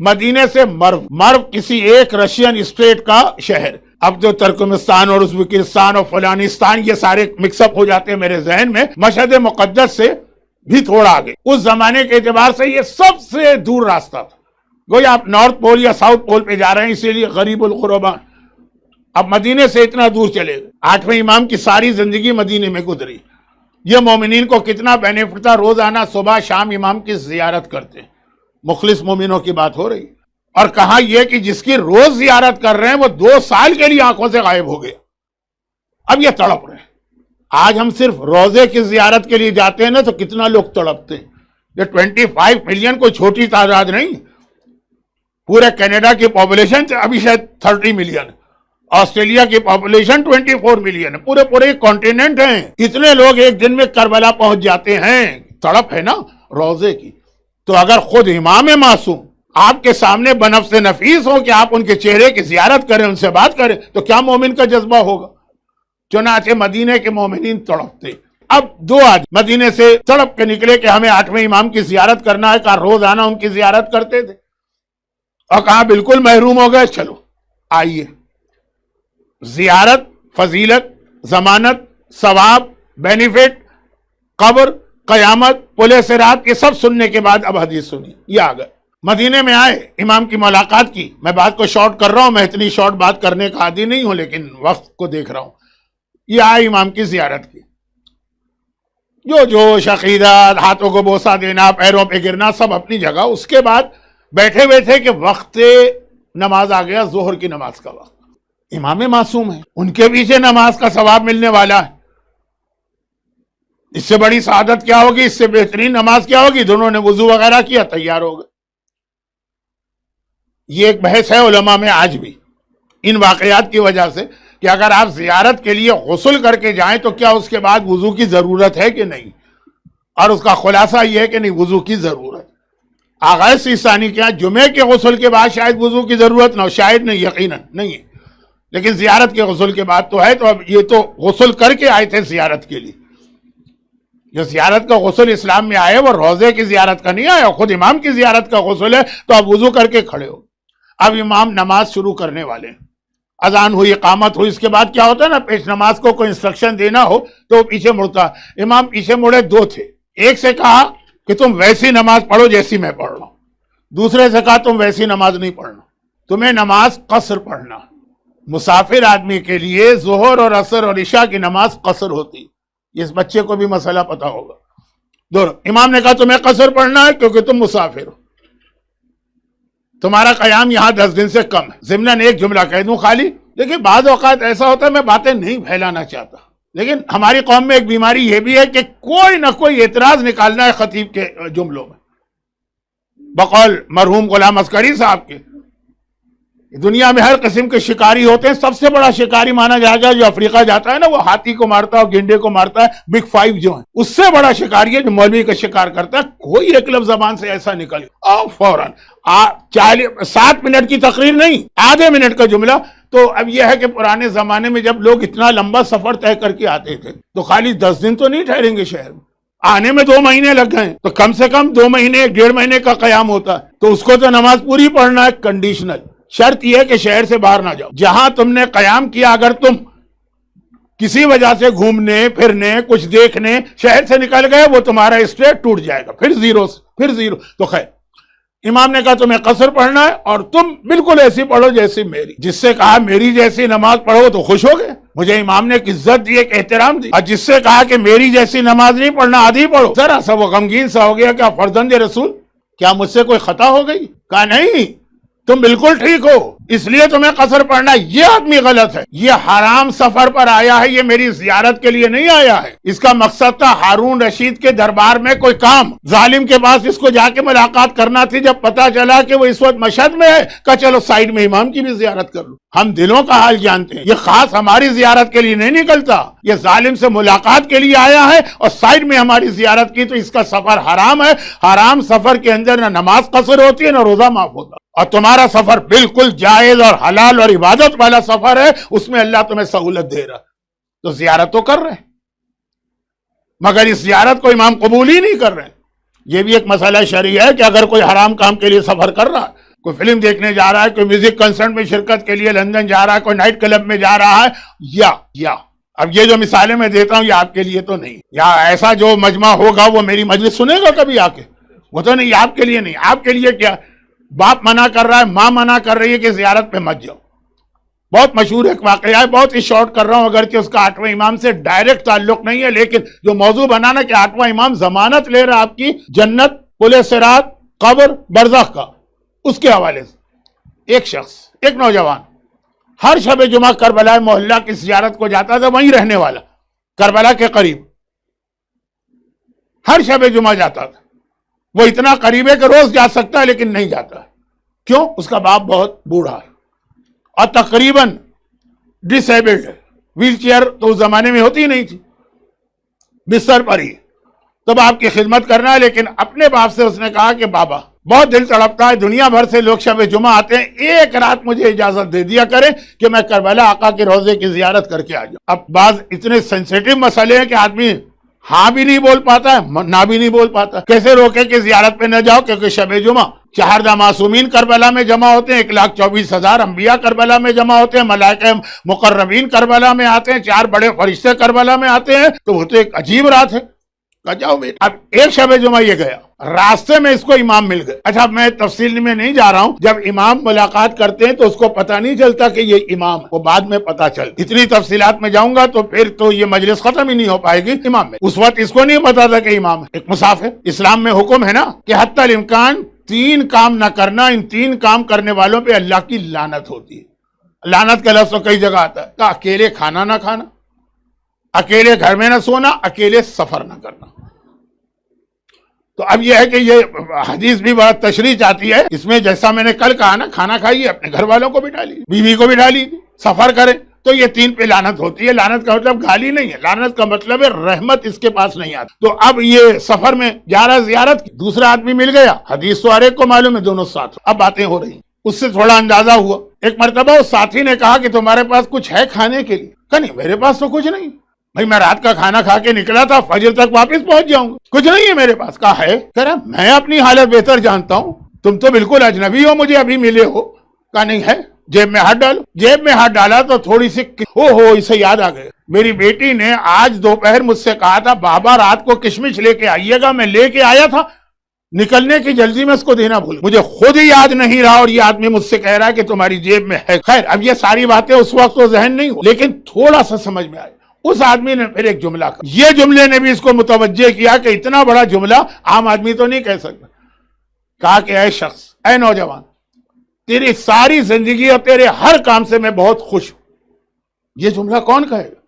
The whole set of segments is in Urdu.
مدینے سے مرو کسی ایک رشین اسٹیٹ کا شہر. اب جو ترکمستان اور ازبکستان اور فلانستان یہ سارے مکس اپ ہو جاتے ہیں میرے ذہن میں. مشہد مقدس سے بھی تھوڑا آگے. اس زمانے کے اعتبار سے یہ سب سے دور راستہ تھا. گویا آپ نارتھ پول یا ساؤتھ پول پہ جا رہے ہیں, اسی لیے غریب الغربا. اب مدینے سے اتنا دور چلے گئے. 8ویں امام کی ساری زندگی مدینے میں گزری. یہ مومنین کو کتنا بینیفٹ تھا, روزانہ صبح شام امام کی زیارت کرتے. مخلص مومنوں کی بات ہو رہی. اور کہا یہ کہ جس کی روز زیارت کر رہے ہیں وہ 2 سال کے لیے آنکھوں سے غائب ہو گیا. اب یہ تڑپ رہے ہیں. آج ہم صرف روزے کی زیارت کے لیے جاتے ہیں نا تو کتنا لوگ تڑپتے ہیں. یہ 25 ملین کوئی چھوٹی تعداد نہیں. پورے کینیڈا کی پاپولیشن ابھی شاید 30 ملین, آسٹریلیا کی پاپولیشن 24 ملین, پورے کانٹیننٹ ہیں. اتنے لوگ ایک دن میں کربلا پہنچ جاتے ہیں. تڑپ ہے نا روزے کی. تو اگر خود امام معصوم آپ کے سامنے بنفس نفیس ہو کہ آپ ان کے چہرے کی زیارت کریں, ان سے بات کریں, تو کیا مومن کا جذبہ ہوگا. چنانچہ مدینے کے مومنین تڑپتے. اب 2 آج مدینے سے تڑپ کے نکلے کہ ہمیں 8ویں امام کی زیارت کرنا ہے. کہا روزانہ ان کی زیارت کرتے تھے اور کہا بالکل محروم ہو گئے. چلو آئیے, زیارت, فضیلت, ضمانت, ثواب, بینیفٹ, قبر, قیامت, پل صراط, یہ سب سننے کے بعد اب حدیث سنی. یہ آ گئے مدینے میں آئے, امام کی ملاقات کی. میں بات کو شارٹ کر رہا ہوں, میں اتنی شارٹ بات کرنے کا عادی نہیں ہوں, لیکن وقت کو دیکھ رہا ہوں. یہ آئے امام کی زیارت کی. جو جوش, عقیدت, ہاتھوں کو بوسہ دینا, پیروں پہ گرنا, سب اپنی جگہ. اس کے بعد بیٹھے ہوئے تھے کہ وقت نماز آ گیا, ظہر کی نماز کا وقت. امام معصوم ہے, ان کے پیچھے نماز کا ثواب ملنے والا ہے. اس سے بڑی سعادت کیا ہوگی, اس سے بہترین نماز کیا ہوگی. دونوں نے وضو وغیرہ کیا, تیار ہو گئے. یہ ایک بحث ہے علماء میں آج بھی ان واقعات کی وجہ سے کہ اگر آپ زیارت کے لیے غسل کر کے جائیں تو کیا اس کے بعد وضو کی ضرورت ہے کہ نہیں. اور اس کا خلاصہ یہ ہے کہ نہیں, وضو کی ضرورت. آغا سیستانی کیا جمعے کے غسل کے بعد شاید وضو کی ضرورت نہ ہو, شاید نہیں, یقیناً نہیں ہے, لیکن زیارت کے غسل کے بعد تو ہے. تو اب یہ تو غسل کر کے آئے تھے زیارت کے لیے. جو زیارت کا غسل اسلام میں آئے وہ روزے کی زیارت کا نہیں آیا, خود امام کی زیارت کا غسل ہے. تو آپ وضو کر کے کھڑے ہو. اب امام نماز شروع کرنے والے ہیں. اذان ہوئی, اقامت ہوئی. اس کے بعد کیا ہوتا ہے نا, پیش نماز کو کوئی انسٹرکشن دینا ہو تو وہ پیچھے مڑتا. امام پیچھے مڑے, 2 تھے. ایک سے کہا کہ تم ویسی نماز پڑھو جیسی میں پڑھ رہا ہوں. دوسرے سے کہا تم ویسی نماز نہیں پڑھنا, تمہیں نماز قصر پڑھنا. مسافر آدمی کے لیے ظہر اور عصر اور عشاء کی نماز قصر ہوتی. اس بچے کو بھی مسئلہ پتا ہوگا. دونوں. امام نے کہا تمہیں قصر پڑھنا ہے کیونکہ تم مسافر ہو, تمہارا قیام یہاں 10 دن سے کم ہے. ضمناً ایک جملہ کہہ دوں خالی. دیکھیں بعض اوقات ایسا ہوتا ہے, میں باتیں نہیں پھیلانا چاہتا, لیکن ہماری قوم میں ایک بیماری یہ بھی ہے کہ کوئی نہ کوئی اعتراض نکالنا ہے خطیب کے جملوں میں. بقول مرحوم غلام عسکری صاحب کے, دنیا میں ہر قسم کے شکاری ہوتے ہیں. سب سے بڑا شکاری مانا جائے گا جو افریقہ جاتا ہے نا, وہ ہاتھی کو مارتا ہے اور گینڈے کو مارتا ہے. بگ 5 جو ہیں, اس سے بڑا شکاری ہے جو مولوی کا شکار کرتا ہے. کوئی ایک لفظ زبان سے ایسا نکل اور فوراً 7 منٹ کی تقریر نہیں, آدھے منٹ کا جملہ. تو اب یہ ہے کہ پرانے زمانے میں جب لوگ اتنا لمبا سفر طے کر کے آتے تھے تو خالی 10 دن تو نہیں ٹھہریں گے شہر میں, آنے میں 2 مہینے لگ گئے. تو کم سے کم 2 مہینے 1.5 مہینے کا قیام ہوتا ہے. تو اس کو تو نماز پوری پڑھنا ہے. کنڈیشنل شرط یہ ہے کہ شہر سے باہر نہ جاؤ. جہاں تم نے قیام کیا اگر تم کسی وجہ سے گھومنے پھرنے کچھ دیکھنے شہر سے نکل گئے, وہ تمہارا اسٹیٹ ٹوٹ جائے گا, پھر زیرو. تو خیر امام نے کہا تمہیں قصر پڑھنا ہے اور تم بالکل ایسی پڑھو جیسی میری. جس سے کہا میری جیسی نماز پڑھو تو خوش ہو گئے. مجھے امام نے ایک عزت دی, ایک احترام دی. اور جس سے کہا کہ میری جیسی نماز نہیں پڑھنا, آدھی پڑھو, ذرا سا وہ غمگین سا ہو گیا. کیا فرزند رسول, کیا مجھ سے کوئی خطا ہو گئی؟ کہا نہیں, تم بالکل ٹھیک ہو, اس لیے تمہیں قصر پڑھنا. یہ آدمی غلط ہے, یہ حرام سفر پر آیا ہے, یہ میری زیارت کے لیے نہیں آیا ہے. اس کا مقصد تھا ہارون رشید کے دربار میں کوئی کام, ظالم کے پاس اس کو جا کے ملاقات کرنا تھی. جب پتا چلا کہ وہ اس وقت مشہد میں ہے, کہا چلو سائیڈ میں امام کی بھی زیارت کر لو. ہم دلوں کا حال جانتے ہیں, یہ خاص ہماری زیارت کے لیے نہیں نکلتا, یہ ظالم سے ملاقات کے لیے آیا ہے اور سائیڈ میں ہماری زیارت کی. تو اس کا سفر حرام ہے. حرام سفر کے اندر نہ نماز قصر ہوتی ہے نہ روزہ معاف ہوتا. اور تمہارا سفر بالکل جائز اور حلال اور عبادت والا سفر ہے, اس میں اللہ تمہیں سہولت دے رہا. تو زیارت تو کر رہے ہیں, مگر اس زیارت کو امام قبول ہی نہیں کر رہے ہیں. یہ بھی ایک مسئلہ شرعی ہے کہ اگر کوئی حرام کام کے لیے سفر کر رہا ہے، کوئی فلم دیکھنے جا رہا ہے، کوئی میوزک کنسرٹ میں شرکت کے لیے لندن جا رہا ہے، کوئی نائٹ کلب میں جا رہا ہے، یا اب یہ جو مثالیں میں دیتا ہوں یہ آپ کے لیے تو نہیں، یا ایسا جو مجمع ہوگا وہ میری مجلس سنے گا کبھی آ کے، وہ تو نہیں، آپ کے لیے نہیں. آپ کے لیے کیا، باپ منع کر رہا ہے، ماں منع کر رہی ہے کہ زیارت پہ مت جاؤ. بہت مشہور ایک واقعہ ہے، بہت ہی شارٹ کر رہا ہوں اگرچہ اس کا 8ویں امام سے ڈائریکٹ تعلق نہیں ہے، لیکن جو موضوع بنانا کہ 8واں امام ضمانت لے رہا آپ کی جنت، پل صراط، قبر، برزخ کا، اس کے حوالے سے. ایک شخص، ایک نوجوان ہر شب جمعہ کربلا محلہ کی زیارت کو جاتا تھا، وہیں رہنے والا، کربلا کے قریب ہر شب جمعہ جاتا تھا. وہ اتنا قریب ہے کہ روز جا سکتا ہے لیکن نہیں جاتا. کیوں؟ اس کا باپ بہت بوڑھا ہے اور تقریباً ڈس ایبلڈ ہے، ویل چیئر تو اس زمانے میں ہوتی ہی نہیں تھی، بستر پر ہی. تو باپ کی خدمت کرنا ہے، لیکن اپنے باپ سے اس نے کہا کہ بابا بہت دل تڑپتا ہے، دنیا بھر سے لوگ شب جمعہ آتے ہیں، ایک رات مجھے اجازت دے دیا کریں کہ میں کربلا آقا کے روضے کی زیارت کر کے آ جاؤں. اب بعض اتنے سینسیٹیو مسئلے ہیں کہ آدمی ہاں بھی نہیں بول پاتا ہے، نہ بھی نہیں بول پاتا. کیسے روکے کہ زیارت پہ نہ جاؤ؟ کیونکہ شب جمعہ 4 معصومین کربلا میں جمع ہوتے ہیں، 1,24,000 انبیاء کربلا میں جمع ہوتے ہیں، ملائکہ مقربین کربلا میں آتے ہیں، 4 بڑے فرشتے کربلا میں آتے ہیں. تو وہ تو ایک عجیب رات ہے. جاؤ بیٹا. اب ایک شب جمعہ یہ گیا، راستے میں اس کو امام مل گئے. اچھا میں تفصیل میں نہیں جا رہا ہوں، جب امام ملاقات کرتے ہیں تو اس کو پتہ نہیں چلتا کہ یہ امام ہے، وہ بعد میں پتہ چلتا. اتنی تفصیلات میں جاؤں گا تو پھر تو یہ مجلس ختم ہی نہیں ہو پائے گی. امام میں اس وقت اس کو نہیں پتا تھا کہ امام ہے، ایک مسافر. اسلام میں حکم ہے نا کہ حتی الامکان 3 کام نہ کرنا، ان 3 کام کرنے والوں پہ اللہ کی لعنت ہوتی ہے. لعنت کا لفظ تو کئی جگہ آتا ہے، کہ اکیلے کھانا نہ کھانا، اکیلے گھر میں نہ سونا، اکیلے سفر نہ کرنا. تو اب یہ ہے کہ یہ حدیث بھی بڑا تشریح چاہتی ہے. اس میں جیسا میں نے کل کہا نا، کھانا کھائیے، اپنے گھر والوں کو بٹھا لیجیے، بیوی کو بٹھا لیجیے، سفر کریں تو یہ 3 پہ لعنت ہوتی ہے. لعنت کا مطلب گالی نہیں ہے، لعنت کا مطلب ہے رحمت اس کے پاس نہیں آتی. تو اب یہ سفر میں جا رہا زیارت کی، دوسرا آدمی مل گیا، حدیث تو ہر ایک کو معلوم ہے، دونوں ساتھ. اب باتیں ہو رہی، اس سے تھوڑا اندازہ ہوا. ایک مرتبہ اس ساتھی نے کہا کہ تمہارے پاس کچھ ہے کھانے کے لیے؟ کہ نہیں میرے پاس تو کچھ نہیں بھائی، میں رات کا کھانا کھا کے نکلا تھا، فجر تک واپس پہنچ جاؤں گا، کچھ نہیں ہے میرے پاس. کہا ہے؟ کہہ رہا میں اپنی حالت بہتر جانتا ہوں، تم تو بالکل اجنبی ہو، مجھے ابھی ملے ہو. کہا نہیں ہے. جیب میں ہاتھ ڈالو. جیب میں ہاتھ ڈالا تو تھوڑی سی اسے یاد آ گیا. میری بیٹی نے آج دوپہر مجھ سے کہا تھا بابا رات کو کشمش لے کے آئیے گا، میں لے کے آیا تھا، نکلنے کی جلدی میں اس کو دینا بھول، مجھے خود ہی یاد نہیں رہا، اور یہ آدمی مجھ سے کہہ رہا ہے کہ تمہاری جیب میں ہے. خیر اب یہ ساری باتیں اس وقت تو ذہن نہیں ہو، لیکن تھوڑا سا سمجھ میں آئے. اس آدمی نے پھر ایک جملہ کہا، یہ جملے نے بھی اس کو متوجہ کیا کہ اتنا بڑا جملہ عام آدمی تو نہیں کہہ سکتا. کہا کہ اے شخص، اے نوجوان، تیری ساری زندگی اور تیرے ہر کام سے میں بہت خوش ہوں. یہ جملہ کون کہے گا؟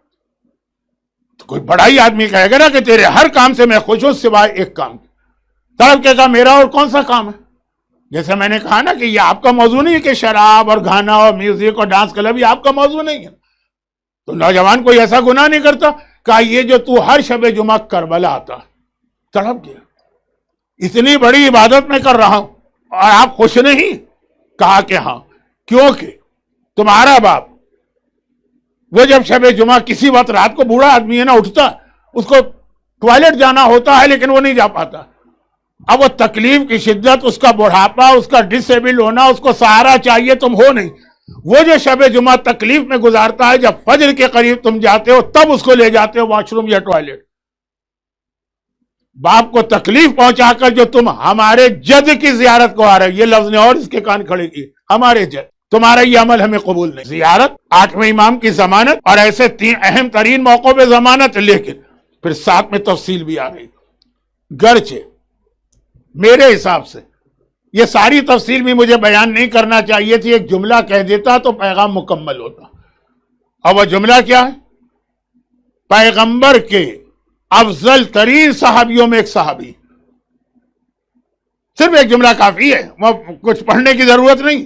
تو کوئی بڑا ہی آدمی کہے گا نا کہ تیرے ہر کام سے میں خوش ہوں سوائے ایک کام. طلب کہا میرا اور کون سا کام ہے؟ جیسے میں نے کہا نا کہ یہ آپ کا موضوع نہیں ہے کہ شراب اور گانا اور میوزک اور ڈانس کلب، یہ آپ کا موضوع نہیں ہے. تو نوجوان کوئی ایسا گناہ نہیں کرتا. کہا یہ جو تو ہر شب جمعہ کربلا آتا. تڑپ گیا، اتنی بڑی عبادت میں کر رہا ہوں اور آپ خوش نہیں؟ کہا کہ ہاں. کیونکہ تمہارا باپ وہ جب شب جمعہ کسی وقت رات کو، بوڑھا آدمی ہے نا، اٹھتا، اس کو ٹوائلٹ جانا ہوتا ہے لیکن وہ نہیں جا پاتا. اب وہ تکلیف کی شدت، اس کا بڑھاپا، اس کا ڈس ایبل ہونا، اس کو سہارا چاہیے، تم ہو نہیں. وہ جو شب جمعہ تکلیف میں گزارتا ہے، جب فجر کے قریب تم جاتے ہو تب اس کو لے جاتے ہو واش روم یا ٹوائلٹ. باپ کو تکلیف پہنچا کر جو تم ہمارے جد کی زیارت کو آ رہے، یہ لفظ نے اور اس کے کان کھڑے کیے، ہمارے جد. تمہارا یہ عمل ہمیں قبول نہیں. زیارت، 8ویں امام کی ضمانت، اور ایسے 3 اہم ترین موقعوں پہ ضمانت. لیکن پھر ساتھ میں تفصیل بھی آ رہی. گرچہ میرے حساب سے یہ ساری تفصیل بھی مجھے بیان نہیں کرنا چاہیے تھی، ایک جملہ کہہ دیتا تو پیغام مکمل ہوتا. اور وہ جملہ کیا ہے؟ پیغمبر کے افضل ترین صحابیوں میں ایک صحابی. صرف ایک جملہ کافی ہے، وہ کچھ پڑھنے کی ضرورت نہیں.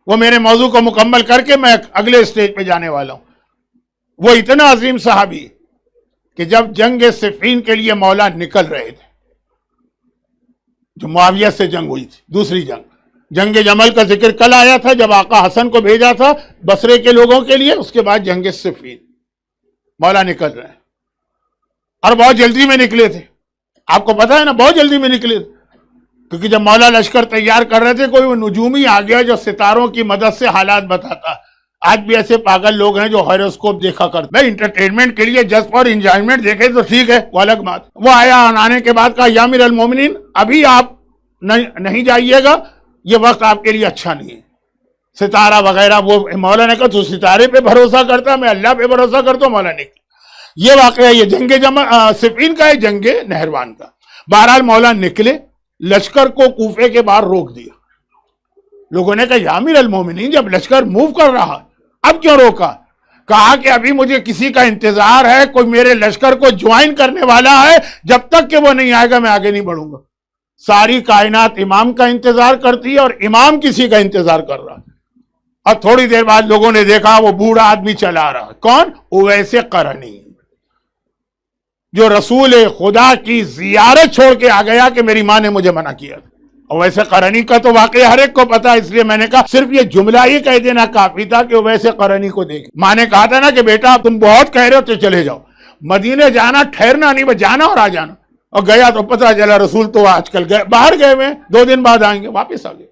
وہ میرے موضوع کو مکمل کر کے میں اگلے سٹیج پہ جانے والا ہوں. وہ اتنا عظیم صحابی کہ جب جنگ صفین کے لیے مولا نکل رہے تھے، جو معاویہ سے جنگ ہوئی تھی، دوسری جنگ جمل کا ذکر کل آیا تھا، جب آقا حسن کو بھیجا تھا بصرے کے لوگوں کے لیے. اس کے بعد جنگ صفین، مولا نکل رہے ہیں اور بہت جلدی میں نکلے تھے. آپ کو پتا ہے نا بہت جلدی میں نکلے، کیونکہ جب مولا لشکر تیار کر رہے تھے کوئی وہ نجومی آ گیا جو ستاروں کی مدد سے حالات بتاتا. آج بھی ایسے پاگل لوگ ہیں جو ہیروسکوپ دیکھا کرتے. بھائی انٹرٹینمنٹ کے لیے جسٹ فار انجوائمنٹ دیکھے تو ٹھیک ہے، وہ الگ بات. وہ آیا، آنے کے بعد کہا یا امیر المومنین ابھی آپ نہیں جائیے گا، یہ وقت آپ کے لیے اچھا نہیں ہے. ستارہ وغیرہ، وہ مولا نے کہا تو ستارے پہ بھروسہ کرتا، میں اللہ پہ بھروسہ کرتا ہوں. مولا نے کہا یہ واقعہ یہ جنگ صفین کا ہے، جنگ نہروان کا. بہرحال مولا نکلے، لشکر کو کوفے کے باہر روک دیا. لوگوں نے کہا یا امیر المومنین جب لشکر موو کر رہا اب کیوں روکا؟ کہا کہ ابھی مجھے کسی کا انتظار ہے، کوئی میرے لشکر کو جوائن کرنے والا ہے، جب تک کہ وہ نہیں آئے گا میں آگے نہیں بڑھوں گا. ساری کائنات امام کا انتظار کرتی ہے اور امام کسی کا انتظار کر رہا ہے. اور تھوڑی دیر بعد لوگوں نے دیکھا وہ بوڑھا آدمی چلا رہا. کون؟ اویس قرنی، جو رسول خدا کی زیارت چھوڑ کے آ گیا کہ میری ماں نے مجھے منع کیا. اویس قرنی کا تو واقعہ ہر ایک کو پتا، اس لیے میں نے کہا صرف یہ جملہ ہی کہہ دینا کافی تھا کہ اویس قرنی کو دیکھ. ماں نے کہا تھا نا کہ بیٹا تم بہت کہہ رہے ہو تو چلے جاؤ، مدینے جانا ٹھہرنا نہیں، بس جانا اور آ جانا. اور گیا تو پتہ چلا رسول تو آج کل گئے، باہر گئے ہوئے، 2 دن بعد آئیں گے. واپس آ گئے.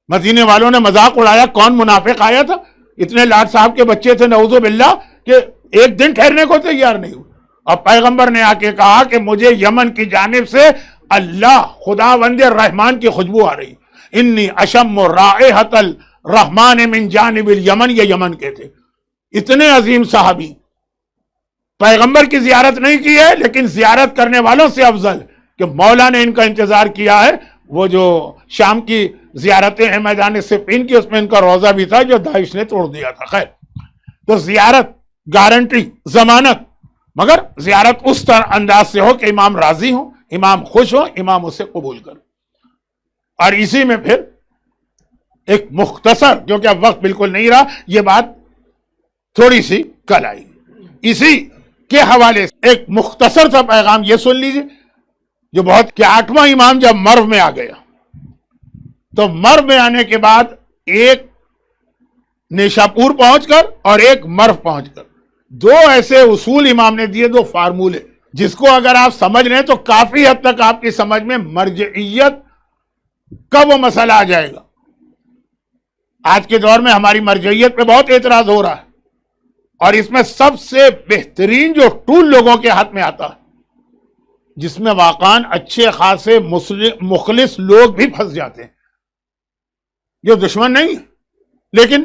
مدینے والوں نے مذاق اڑایا، کون منافق آیا تھا، اتنے لاٹ صاحب کے بچے تھے نعوذ باللہ کہ ایک دن ٹھہرنے کو تیار نہیں ہوئے. اور پیغمبر نے آ کے کہا کہ مجھے یمن کی جانب سے اللہ خداوند الرحمان کی خوشبو آ رہی، انی اشم رائحۃ الرحمن من جانب الیمن. یہ یمن کے تھے، اتنے عظیم صحابی. پیغمبر کی زیارت نہیں کی ہے لیکن زیارت کرنے والوں سے افضل کہ مولا نے ان کا انتظار کیا ہے. وہ جو شام کی زیارتیں ہیں میدان صفین کی، اس میں ان کا روزہ بھی تھا جو داعش نے توڑ دیا تھا. خیر، تو زیارت گارنٹی، ضمانت، مگر زیارت اس طرح انداز سے ہو کہ امام راضی ہو، امام خوش ہو، امام اسے قبول کرو. اور اسی میں پھر ایک مختصر، کیونکہ اب وقت بالکل نہیں رہا، یہ بات تھوڑی سی کل آئی، اسی کے حوالے سے ایک مختصر سا پیغام یہ سن لیجیے جو بہت کہ 8واں امام جب مرو میں آ گیا تو مرو میں آنے کے بعد ایک نیشاپور پہنچ کر اور ایک مرو پہنچ کر 2 ایسے اصول امام نے دیے، 2 فارمولے جس کو اگر آپ سمجھ لیں تو کافی حد تک آپ کی سمجھ میں مرجعیت کا وہ مسئلہ آ جائے گا. آج کے دور میں ہماری مرجعیت پہ بہت اعتراض ہو رہا ہے، اور اس میں سب سے بہترین جو ٹول لوگوں کے ہاتھ میں آتا ہے، جس میں واقعاً اچھے خاصے مخلص لوگ بھی پھنس جاتے ہیں، جو دشمن نہیں لیکن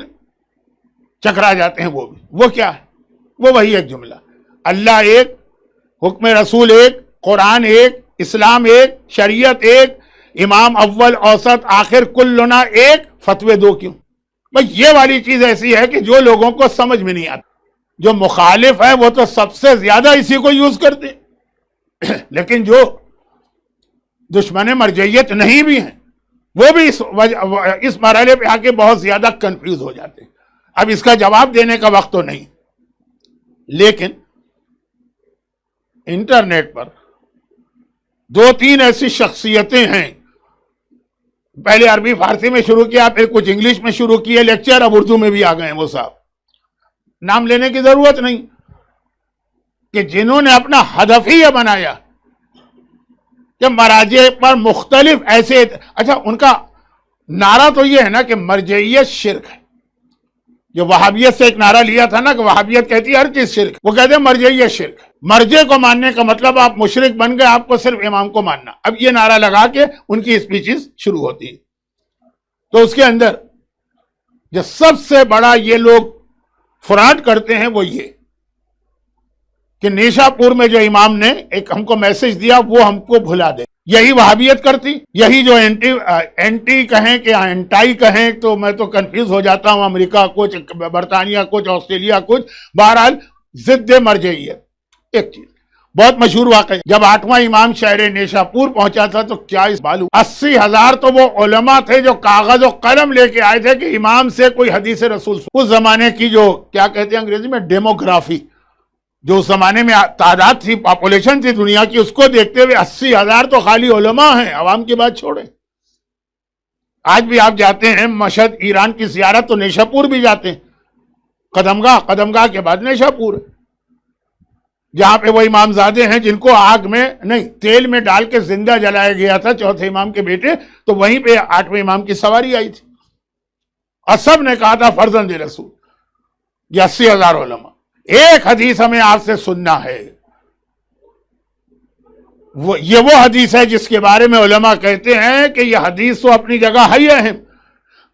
چکرا جاتے ہیں. وہ کیا ہے؟ وہ وہی ایک جملہ، اللہ ایک، حکم رسول ایک، قرآن ایک، اسلام ایک، شریعت ایک، امام اول اوسط آخر کلنا ایک، فتوے 2 کیوں؟ بھئی یہ والی چیز ایسی ہے کہ جو لوگوں کو سمجھ میں نہیں آتی. جو مخالف ہے وہ تو سب سے زیادہ اسی کو یوز کرتے ہیں، لیکن جو دشمن مرجعیت نہیں بھی ہیں وہ بھی اس مرحلے پہ آ کے بہت زیادہ کنفیوز ہو جاتے ہیں. اب اس کا جواب دینے کا وقت تو نہیں، لیکن انٹرنیٹ پر 2-3 ایسی شخصیتیں ہیں، پہلے عربی فارسی میں شروع کیا، پھر کچھ انگلش میں شروع کیے لیکچر، اب اردو میں بھی آ گئے ہیں. وہ صاحب نام لینے کی ضرورت نہیں، کہ جنہوں نے اپنا ہدف ہی یہ بنایا کہ مراجع پر مختلف ایسے، اچھا ان کا نعرہ تو یہ ہے نا کہ مرجعیت شرک ہے. جو وہابیت سے ایک نعرہ لیا تھا نا کہ وہابیت کہتی ہے ہر چیز شرک، وہ کہتے ہیں مرجعیت شرک. مرجع کو ماننے کا مطلب آپ مشرک بن گئے، آپ کو صرف امام کو ماننا. اب یہ نعرہ لگا کے ان کی اسپیچز شروع ہوتی ہیں. تو اس کے اندر جو سب سے بڑا یہ لوگ فراڈ کرتے ہیں وہ یہ کہ نیشاپور میں جو امام نے ایک ہم کو میسج دیا وہ ہم کو بھلا دے. یہی وہابیت کرتی، یہی جو اینٹی کہیں کہ اینٹائی کہیں تو میں تو کنفیوز ہو جاتا ہوں، امریکہ کچھ، برطانیہ کچھ، آسٹریلیا کچھ، بہرحال ضد مرجعیت. ایک چیز بہت مشہور واقعہ، جب 8واں امام شہر نیشاپور پہنچا تھا تو کیا اس بالو 80,000 تو وہ علماء تھے جو کاغذ و قلم لے کے آئے تھے کہ امام سے کوئی حدیث رسول. اس زمانے کی جو کیا کہتے ہیں انگریزی میں ڈیموگرافی، جو اس زمانے میں تعداد تھی، پاپولیشن تھی دنیا کی، اس کو دیکھتے ہوئے 80,000 تو خالی علماء ہیں، عوام کی بات چھوڑیں. آج بھی آپ جاتے ہیں مشہد ایران کی زیارت تو نیشاپور بھی جاتے ہیں، قدمگاہ کے بعد نیشاپور. جہاں پہ وہ امامزادے ہیں جن کو آگ میں نہیں تیل میں ڈال کے زندہ جلایا گیا تھا چوتھے امام کے بیٹے، تو وہیں پہ 8ویں امام کی سواری آئی تھی اور سب نے کہا تھا فرزند رسول. یہ 80,000 علماء. ایک حدیث ہمیں آپ سے سننا ہے، یہ وہ حدیث ہے جس کے بارے میں علماء کہتے ہیں کہ یہ حدیث تو اپنی جگہ ہے ہی اہم،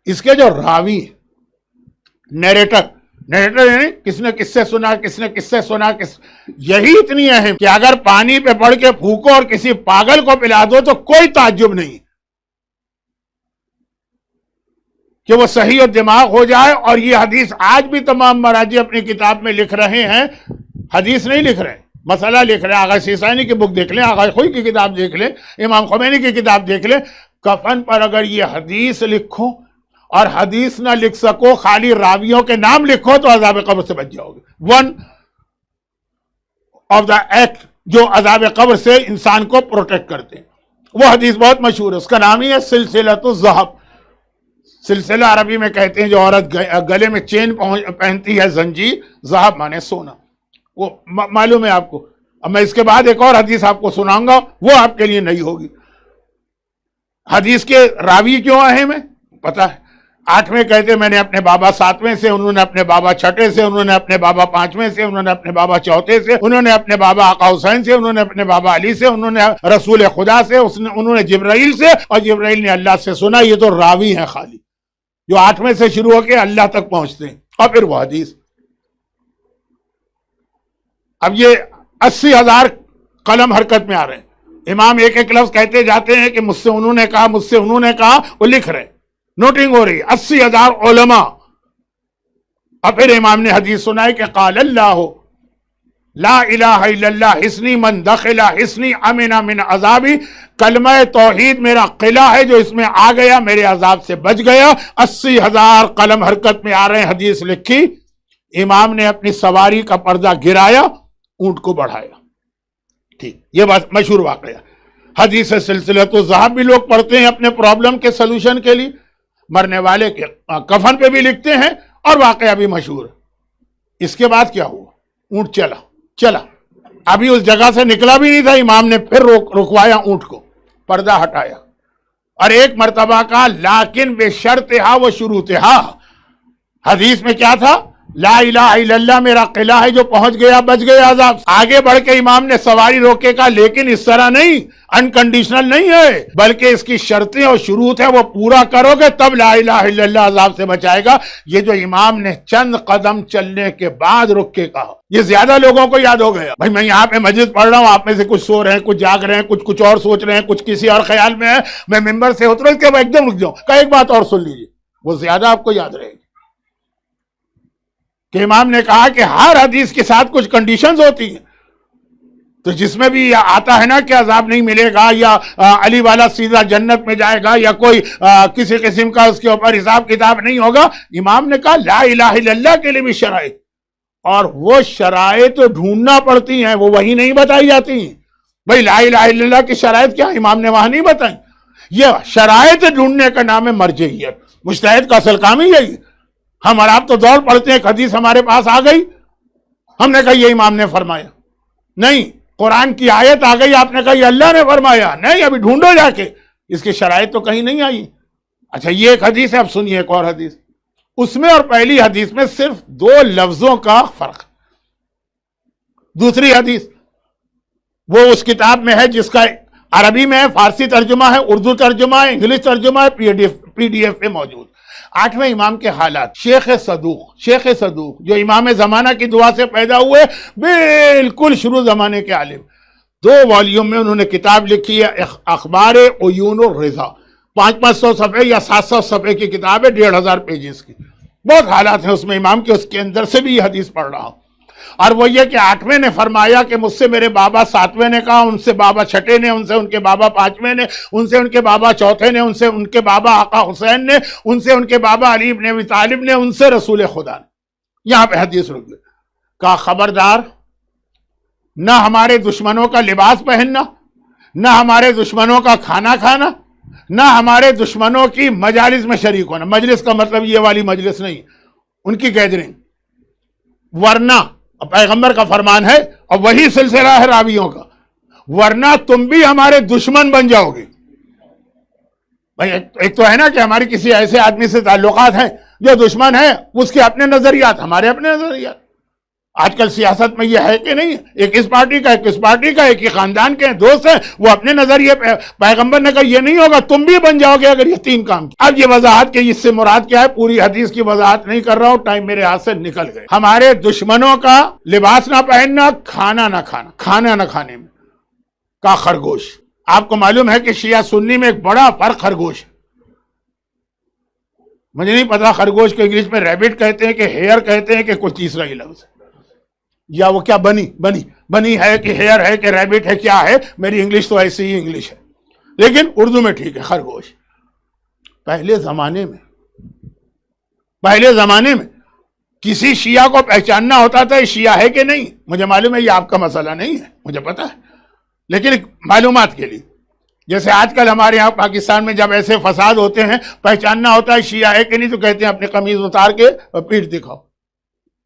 اس کے جو راوی نیریٹر یعنی کس نے کس سے سنا، کس نے کس سے سنا، یہی اتنی اہم کہ اگر پانی پہ پڑھ کے پھونکو اور کسی پاگل کو پلا دو تو کوئی تعجب نہیں کہ وہ صحیح اور دماغ ہو جائے. اور یہ حدیث آج بھی تمام مراجع اپنی کتاب میں لکھ رہے ہیں، حدیث نہیں لکھ رہے، مسئلہ لکھ رہے ہیں. آغا سیستانی کی بک دیکھ لیں، آغا خوئی کی کتاب دیکھ لیں، امام خمینی کی کتاب دیکھ لیں. کفن پر اگر یہ حدیث لکھو اور حدیث نہ لکھ سکو، خالی راویوں کے نام لکھو تو عذاب قبر سے بچ جاؤ گے. ون آف دا ایکٹ جو عذاب قبر سے انسان کو پروٹیکٹ کرتے ہیں، وہ حدیث بہت مشہور ہے، اس کا نام ہی ہے سلسلۃ الذہب. سلسلہ عربی میں کہتے ہیں جو عورت گلے میں چین پہنتی ہے زنجیر، ذہب مانے سونا. وہ معلوم ہے آپ کو. اب میں اس کے بعد ایک اور حدیث آپ کو سناؤں گا، وہ آپ کے لیے نہیں ہوگی. حدیث کے راوی کیوں اہم ہے پتہ ہے؟ 8ویں کہتے ہیں میں نے اپنے بابا 7ویں سے، انہوں نے اپنے بابا 6ٹھے سے، انہوں نے اپنے بابا 5ویں سے، انہوں نے اپنے بابا 4تھے سے، انہوں نے اپنے بابا آقا حسین سے، انہوں نے اپنے بابا علی سے، انہوں نے رسول خدا سے، انہوں نے جبرائیل سے، اور جبرائیل نے اللہ سے سنا. یہ تو راوی ہیں خالی جو 8ویں سے شروع ہو کے اللہ تک پہنچتے ہیں. اور پھر وہ حدیث. اب یہ 80,000 قلم حرکت میں آ رہے ہیں. امام ایک ایک لفظ کہتے جاتے ہیں کہ مجھ سے انہوں نے کہا، مجھ سے انہوں نے کہا، وہ لکھ رہے، نوٹنگ ہو رہی. 80,000 علماء. اور پھر امام نے حدیث سنائی کہ قال اللہ لا الہ الا اللہ حسنی من دخل حسنی امن من عذابی. کلمہ توحید میرا قلعہ ہے، جو اس میں آ گیا میرے عذاب سے بچ گیا. 80,000 قلم حرکت میں آ رہے ہیں. حدیث لکھی، امام نے اپنی سواری کا پردہ گرایا، اونٹ کو بڑھایا. ٹھیک، یہ بات مشہور واقعہ. حدیث سلسلۃ الذہب بھی لوگ پڑھتے ہیں اپنے پرابلم کے سلوشن کے لیے. مرنے والے کے کفن پہ بھی لکھتے ہیں، اور واقعہ بھی مشہور. اس کے بعد کیا ہوا؟ اونٹ چلا ابھی اس جگہ سے نکلا بھی نہیں تھا، امام نے پھر رکوایا اونٹ کو، پردہ ہٹایا، اور ایک مرتبہ کہا لیکن بشرطہا و شروطہا. حدیث میں کیا تھا؟ لا الہ الا اللہ میرا قلعہ ہے، جو پہنچ گیا بچ گیا عذاب. آگے بڑھ کے امام نے سواری روکے کا، لیکن اس طرح نہیں، انکنڈیشنل نہیں ہے، بلکہ اس کی شرطیں اور شروط ہیں، وہ پورا کرو گے تب لا الہ الا اللہ عذاب سے بچائے گا. یہ جو امام نے چند قدم چلنے کے بعد رک کے کہا، یہ زیادہ لوگوں کو یاد ہو گیا. بھائی میں یہاں پہ مجلس پڑھ رہا ہوں، آپ میں سے کچھ سو رہے ہیں، کچھ جاگ رہے ہیں، کچھ اور سوچ رہے ہیں، کچھ کسی اور خیال میں ہے. میں ممبر سے اتروں کہ ایک دم رک جاؤں کہ ایک بات اور سن لیجیے، وہ زیادہ آپ کو یاد رہے گی. کہ امام نے کہا کہ ہر حدیث کے ساتھ کچھ کنڈیشنز ہوتی ہیں، تو جس میں بھی آتا ہے نا کہ عذاب نہیں ملے گا، یا علی والا سیدھا جنت میں جائے گا، یا کوئی کسی قسم کا اس کے اوپر حساب کتاب نہیں ہوگا. امام نے کہا لا الہ الا اللہ کے لیے بھی شرائط، اور وہ شرائط ڈھونڈنا پڑتی ہیں، وہ وہی نہیں بتائی جاتی ہیں. بھائی لا الہ الا اللہ کی شرائط کیا امام نے وہاں نہیں بتائی. یہ شرائط ڈھونڈنے کا نام ہے مرجعیت. مجتہد کا اصل کام ہی یہی. ہم اور آپ تو دوڑ پڑتے ہیں، ایک حدیث ہمارے پاس آ گئی، ہم نے کہا یہ امام نے فرمایا. نہیں، قرآن کی آیت آ گئی، آپ نے کہا یہ اللہ نے فرمایا. نہیں، ابھی ڈھونڈو جا کے، اس کی شرائط تو کہیں نہیں آئی. اچھا یہ ایک حدیث ہے، اب سنیے ایک اور حدیث. اس میں اور پہلی حدیث میں صرف 2 لفظوں کا فرق. دوسری حدیث وہ اس کتاب میں ہے جس کا عربی میں ہے، فارسی ترجمہ ہے، اردو ترجمہ ہے، انگلش ترجمہ ہے، پی ڈی ایف پہ موجود. 8ویں امام کے حالات. شیخ صدوق جو امام زمانہ کی دعا سے پیدا ہوئے، بالکل شروع زمانے کے عالم. 2 والیوم میں انہوں نے کتاب لکھی ہے، اخبار عیون الرضا. 500 صفحے یا 700 صفحے کی کتاب ہے، 1,500 پیجز کی. بہت حالات ہیں اس میں امام کے، اس کے اندر سے بھی یہ حدیث پڑھ رہا ہوں. اور وہ یہ کہ 8ویں نے فرمایا کہ مجھ سے میرے بابا 7ویں نے کہا، ان سے بابا 6ٹھے نے، ان سے ان کے بابا 5ویں نے، ان سے ان کے بابا 4تھے نے، ان سے ان کے بابا آقا حسین نے، ان سے ان کے بابا علی ابن ابی طالب نے، ان سے رسول خدا نے. یہاں پہ حدیث رک گئی. کہا خبردار، نہ ہمارے دشمنوں کا لباس پہننا، نہ ہمارے دشمنوں کا کھانا کھانا، نہ ہمارے دشمنوں کی مجالس میں شریک ہونا. مجلس کا مطلب یہ والی مجلس نہیں، ان کی گیدرنگ. ورنہ پیغمبر کا فرمان ہے اور وہی سلسلہ ہے راویوں کا، ورنہ تم بھی ہمارے دشمن بن جاؤ گے۔ بھائی ایک تو ہے نا کہ ہماری کسی ایسے آدمی سے تعلقات ہیں جو دشمن ہے، اس کے اپنے نظریات، ہمارے اپنے نظریات۔ آج کل سیاست میں یہ ہے کہ نہیں، ایک اس پارٹی کا، ایک اس پارٹی کا، ایک ہی خاندان کے دوست ہیں، وہ اپنے نظریے پہ۔ پیغمبر نے کہا یہ نہیں ہوگا، تم بھی بن جاؤ گے اگر یہ تین کام کیا۔ اب یہ وضاحت کہ اس سے مراد کیا ہے، پوری حدیث کی وضاحت نہیں کر رہا ہوں، ٹائم میرے ہاتھ سے نکل گئے۔ ہمارے دشمنوں کا لباس نہ پہننا، کھانا نہ کھانا، کھانا نہ کھانے میں کا خرگوش۔ آپ کو معلوم ہے کہ شیعہ سنی میں ایک بڑا فرق خرگوش ہے۔ مجھے نہیں پتا خرگوش کے انگلش میں ریبٹ کہتے ہیں کہ ہیئر کہتے ہیں کہ کوئی تیسرا ہی لفظ ہے، یا وہ کیا بنی ہے کہ ہیئر ہے کہ ریبٹ ہے، کیا ہے، میری انگلش تو ایسی ہی انگلش ہے، لیکن اردو میں ٹھیک ہے خرگوش۔ پہلے زمانے میں کسی شیعہ کو پہچاننا ہوتا تھا یہ شیعہ ہے کہ نہیں۔ مجھے معلوم ہے یہ آپ کا مسئلہ نہیں ہے، مجھے پتا ہے، لیکن معلومات کے لیے، جیسے آج کل ہمارے یہاں پاکستان میں جب ایسے فساد ہوتے ہیں، پہچاننا ہوتا ہے شیعہ ہے کہ نہیں، تو کہتے ہیں اپنی قمیض اتار کے پیٹھ دکھاؤ۔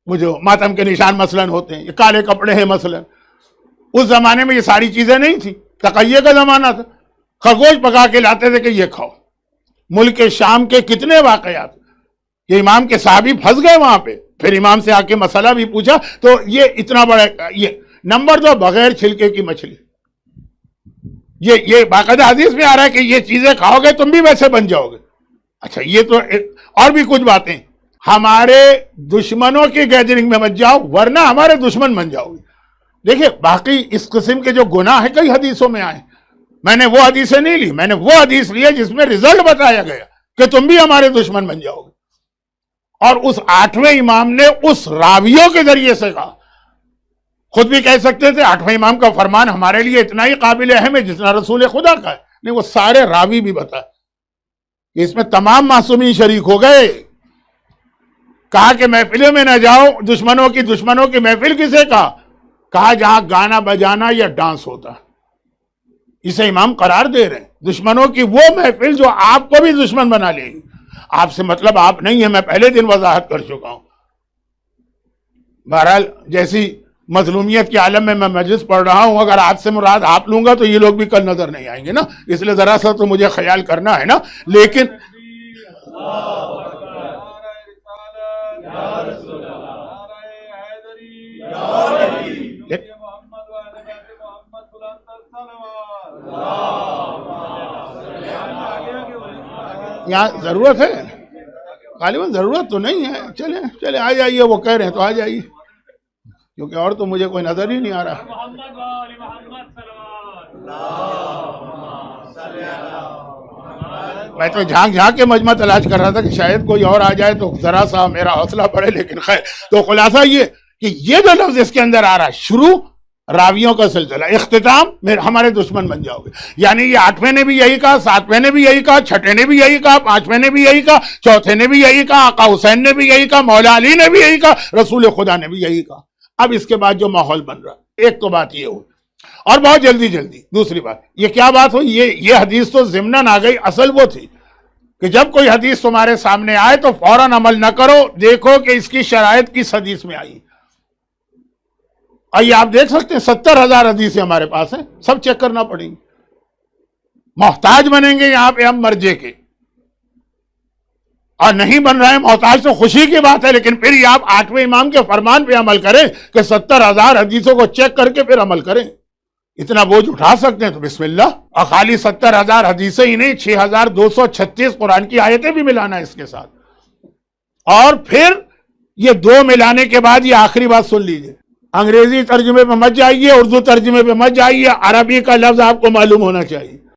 وہ جو ماتم کے نشان مثلاً ہوتے ہیں، یہ کالے کپڑے ہیں مثلاً۔ اس زمانے میں یہ ساری چیزیں نہیں تھی، تقیہ کا زمانہ تھا، خرگوش پکا کے لاتے تھے کہ یہ کھاؤ۔ ملک شام کے کتنے واقعات، یہ امام کے صحابی پھنس گئے وہاں پہ، پھر امام سے آ کے مسئلہ بھی پوچھا، تو یہ اتنا بڑا، یہ نمبر 2 بغیر چھلکے کی مچھلی، یہ باقاعدہ حدیث میں آ رہا ہے کہ یہ چیزیں کھاؤ گے تم بھی ویسے بن جاؤ گے۔ اچھا یہ تو اور بھی کچھ باتیں، ہمارے دشمنوں کی گیدرنگ میں مت جاؤ ورنہ ہمارے دشمن بن جاؤ گے۔ دیکھیں باقی اس قسم کے جو گناہ ہیں کئی حدیثوں میں آئے، میں نے وہ حدیثیں نہیں لی، میں نے وہ حدیث لی جس میں رزلٹ بتایا گیا کہ تم بھی ہمارے دشمن بن جاؤ گے۔ اور اس 8ویں امام نے اس راویوں کے ذریعے سے کہا، خود بھی کہہ سکتے تھے 8ویں امام کا فرمان ہمارے لیے اتنا ہی قابل اہم ہے جتنا رسول خدا کا ہے، نہیں وہ سارے راوی بھی بتائے، اس میں تمام معصومین شریک ہو گئے۔ کہا کہ محفلوں میں نہ جاؤ، دشمنوں کی محفل کسے کہا جہاں گانا بجانا یا ڈانس ہوتا، اسے امام قرار دے رہے ہیں۔ دشمنوں کی وہ محفل جو آپ کو بھی دشمن بنا لے گی، آپ سے مطلب آپ نہیں ہے، میں پہلے دن وضاحت کر چکا ہوں۔ بہرحال جیسی مظلومیت کے عالم میں میں مجلس پڑھ رہا ہوں، اگر آپ سے مراد آپ لوں گا تو یہ لوگ بھی کل نظر نہیں آئیں گے نا، اس لیے ذرا سا تو مجھے خیال کرنا ہے نا۔ لیکن یہاں ضرورت ہے، غالباً ضرورت تو نہیں ہے، چلے آ جائیے، وہ کہہ رہے ہیں تو آ جائیے، کیونکہ اور تو مجھے کوئی نظر ہی نہیں آ رہا۔ میں تو جھانک کے مجمع تلاش کر رہا تھا کہ شاید کوئی اور آ جائے تو ذرا سا میرا حوصلہ بڑھے، لیکن خیر۔ تو خلاصہ یہ کہ یہ جو لفظ اس کے اندر آ رہا ہے، شروع راویوں کا سلسلہ، اختتام ہمارے دشمن بن جاؤ گے، یعنی یہ 8ویں نے بھی یہی کہا، 7ویں نے بھی یہی کہا، 6ٹھے نے بھی یہی کہا، 5ویں نے بھی یہی کہا، 4تھے نے بھی یہی کہا، آقا حسین نے بھی یہی کہا، مولا علی نے بھی یہی کہا، رسول خدا نے بھی یہی کہا۔ اب اس کے بعد جو ماحول بن رہا، ایک تو بات یہ ہوئی، اور بہت جلدی دوسری بات، یہ کیا بات ہوئی، یہ حدیث تو ضمناً آ گئی، اصل وہ تھی کہ جب کوئی حدیث تمہارے سامنے آئے تو فوراً عمل نہ کرو، دیکھو کہ اس کی شرائط کس حدیث میں آئی۔ آئیے آپ دیکھ سکتے ہیں 70,000 حدیثیں ہمارے پاس ہیں، سب چیک کرنا پڑیں گی، محتاج بنیں گے یہاں پہ ہم مرجے کے، اور نہیں بن رہے ہیں محتاج تو خوشی کی بات ہے، لیکن پھر یہ آپ 8ویں امام کے فرمان پہ عمل کریں کہ 70,000 حدیثوں کو چیک کر کے پھر عمل کریں، اتنا بوجھ اٹھا سکتے ہیں تو بسم اللہ۔ اور خالی 70,000 حدیثیں ہی نہیں، 6,236 قرآن کی آیتیں بھی ملانا ہے اس کے ساتھ، اور پھر یہ 2 ملانے کے بعد یہ آخری بات سن لیجئے، انگریزی ترجمے پہ مت جائیے، اردو ترجمے پہ مت جائیے، عربی کا لفظ آپ کو معلوم ہونا چاہیے۔